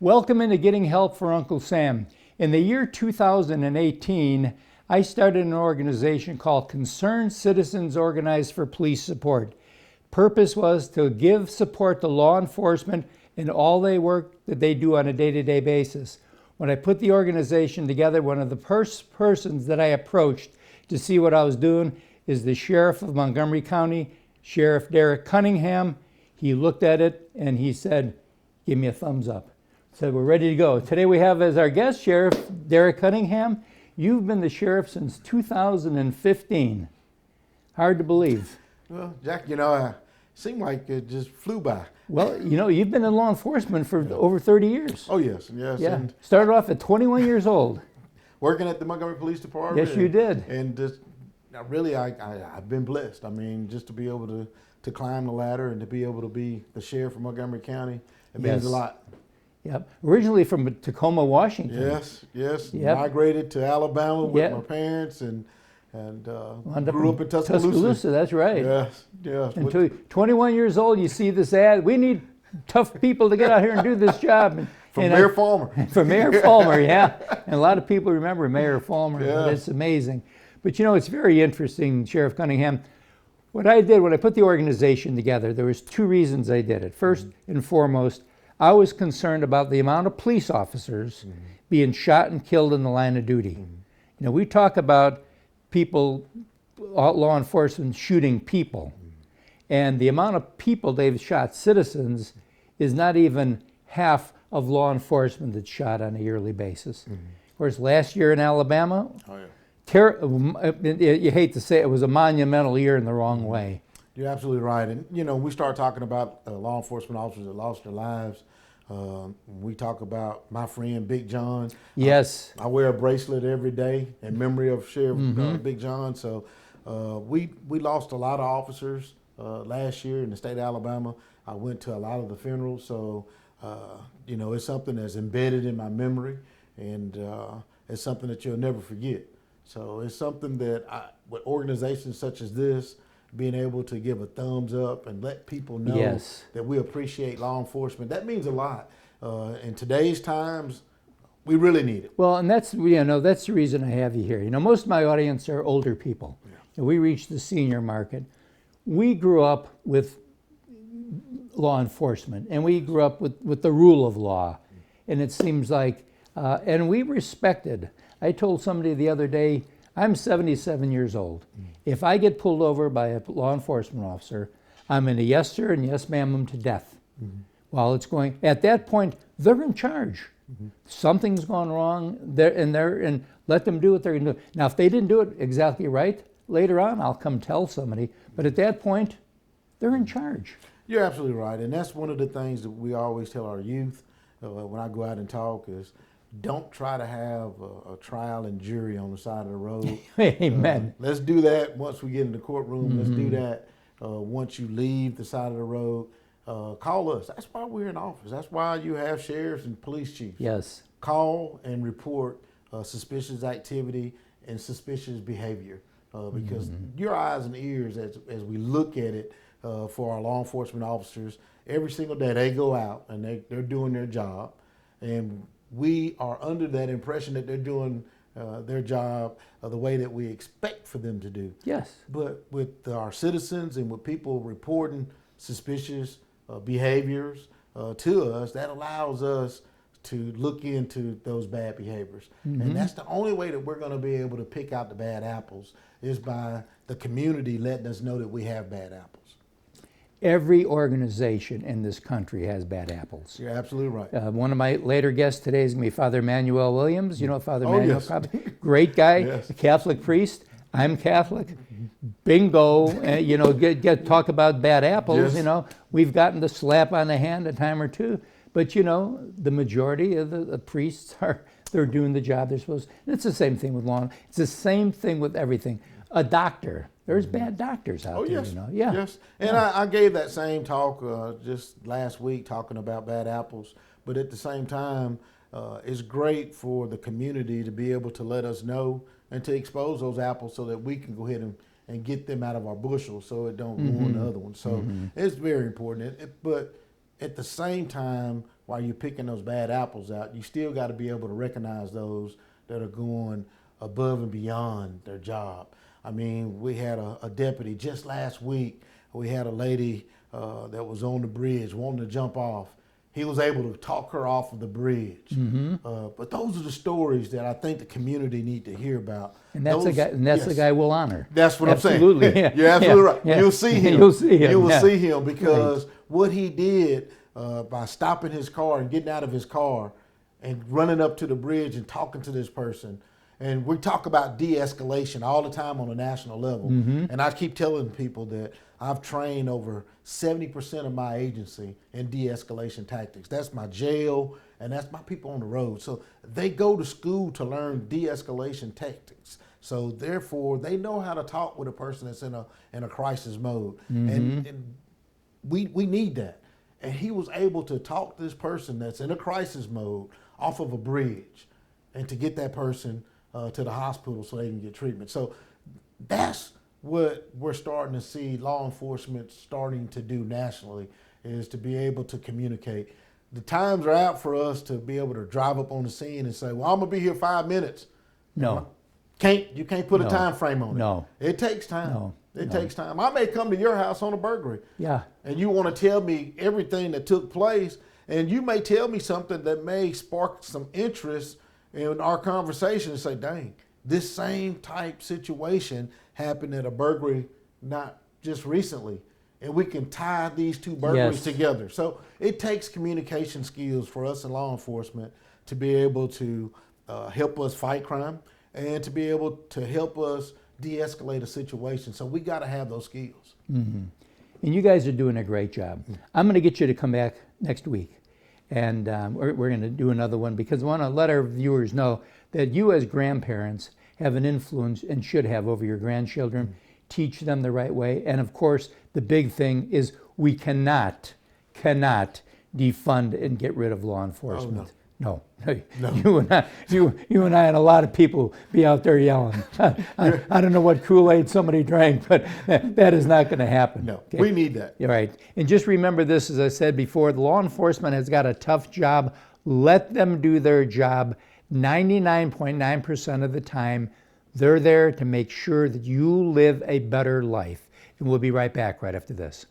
Welcome into Getting Help for Uncle Sam. In the year 2018, I started an organization called Concerned Citizens Organized for Police Support. Purpose was to give support to law enforcement in all the work that they do on a day-to-day basis. When I put the organization together, one of the first persons that I approached to see what I was doing is the sheriff of Montgomery County, Sheriff Derrick Cunningham. He looked at it and he said, "Give me a thumbs up." Said, "We're ready to go." Today we have as our guest Sheriff Derrick Cunningham. You've been the sheriff since 2015. Hard to believe. Well, Jack, it seemed like it just flew by. Well, you've been in law enforcement for over 30 years. Oh, yes. Yeah. And started off at 21 years old. working at the Montgomery Police Department. Yes, you did. And just really, I've been blessed. I mean, just to be able to climb the ladder and to be able to be the sheriff of Montgomery County, it means a lot. Yep. Originally from Tacoma, Washington. Yes. Yep. Migrated to Alabama with my parents and grew up in Tuscaloosa. That's right. Yes. Until 21 years old, you see this ad. We need tough people to get out here and do this job. From Mayor Fulmer. From Mayor Fulmer, yeah. And a lot of people remember Mayor Fulmer. Yeah. It's amazing. But it's very interesting, Sheriff Cunningham. What I did when I put the organization together, there was two reasons I did it. First and foremost, I was concerned about the amount of police officers being shot and killed in the line of duty. We talk about people, law enforcement shooting people, and the amount of people they've shot, citizens, is not even half of law enforcement that's shot on a yearly basis. Of course, last year in Alabama, you hate to say it was a monumental year in the wrong way. You're absolutely right. And, we start talking about law enforcement officers that lost their lives. We talk about my friend Big John. Yes. I wear a bracelet every day in memory of Sheriff Big John. So we lost a lot of officers last year in the state of Alabama. I went to a lot of the funerals. So, it's something that's embedded in my memory, and it's something that you'll never forget. So it's something that with organizations such as this, being able to give a thumbs up and let people know that we appreciate law enforcement, that means a lot. In today's times, we really need it. Well, and that's that's the reason I have you here. Most of my audience are older people. And we reach the senior market. We grew up with law enforcement, and we grew up with the rule of law. And it seems like, and we respected. I told somebody the other day, I'm 77 years old. If I get pulled over by a law enforcement officer, I'm in a yes sir and yes ma'am them to death. While it's going, at that point, they're in charge. Something's gone wrong, and let them do what they're going to do. Now, if they didn't do it exactly right, later on I'll come tell somebody. But at that point, they're in charge. You're absolutely right, and that's one of the things that we always tell our youth when I go out and talk is, don't try to have a trial and jury on the side of the road. Amen. Let's do that once we get in the courtroom. Let's do that once you leave the side of the road. Call us. That's why we're in office. That's why you have sheriffs and police chiefs. Yes. Call and report suspicious activity and suspicious behavior because your eyes and ears, as we look at it for our law enforcement officers, every single day they go out and they're doing their job, and we are under that impression that they're doing their job the way that we expect for them to do. Yes. But with our citizens and with people reporting suspicious behaviors to us, that allows us to look into those bad behaviors. And that's the only way that we're going to be able to pick out the bad apples is by the community letting us know that we have bad apples. Every organization in this country has bad apples. You're absolutely right. One of my later guests today is going to be Father Emmanuel Williams. You know Father Emmanuel? Yes. Probably. Great guy, a Catholic priest. I'm Catholic. Bingo. Talk about bad apples. Yes. We've gotten the slap on the hand a time or two. But, the majority of the priests they're doing the job they're supposed to. And it's the same thing with law. It's the same thing with everything. A doctor. There's bad doctors out there, Yeah. Yes. And I gave that same talk just last week talking about bad apples. But at the same time, it's great for the community to be able to let us know and to expose those apples so that we can go ahead and get them out of our bushel so it don't ruin the other ones. So it's very important. But at the same time, while you're picking those bad apples out, you still got to be able to recognize those that are going above and beyond their job. I mean, we had a deputy just last week. We had a lady that was on the bridge wanting to jump off. He was able to talk her off of the bridge. But those are the stories that I think the community need to hear about. And that's those, the guy we'll honor. That's what Absolutely. I'm saying. Yeah. You're absolutely right. Yeah. You'll see him. You'll see him. You will Yeah. see him because what he did by stopping his car and getting out of his car and running up to the bridge and talking to this person. And we talk about de-escalation all the time on a national level. And I keep telling people that I've trained over 70% of my agency in de-escalation tactics. That's my jail and that's my people on the road. So they go to school to learn de-escalation tactics. So therefore, they know how to talk with a person that's in a crisis mode. And we need that. And he was able to talk this person that's in a crisis mode off of a bridge and to get that person to the hospital so they can get treatment. So that's what we're starting to see law enforcement starting to do nationally, is to be able to communicate. The times are out for us to be able to drive up on the scene and say, well, I'm gonna be here 5 minutes. No. You can't put a time frame on it. No. It takes time. No. It takes time. I may come to your house on a burglary. Yeah. And you want to tell me everything that took place, and you may tell me something that may spark some interest in our conversation and say, dang, this same type situation happened at a burglary not just recently. And we can tie these two burglaries together. So it takes communication skills for us in law enforcement to be able to help us fight crime and to be able to help us de-escalate a situation. So we got to have those skills. And you guys are doing a great job. I'm going to get you to come back next week. And we're going to do another one because I want to let our viewers know that you as grandparents have an influence and should have over your grandchildren. Teach them the right way. And of course, the big thing is we cannot defund and get rid of law enforcement. Oh, no. No. You and I and a lot of people be out there yelling. I don't know what Kool-Aid somebody drank, but that is not going to happen. No, Okay? we need that. You're right. And just remember this, as I said before, the law enforcement has got a tough job. Let them do their job. 99.9% of the time, they're there to make sure that you live a better life. And we'll be right back right after this.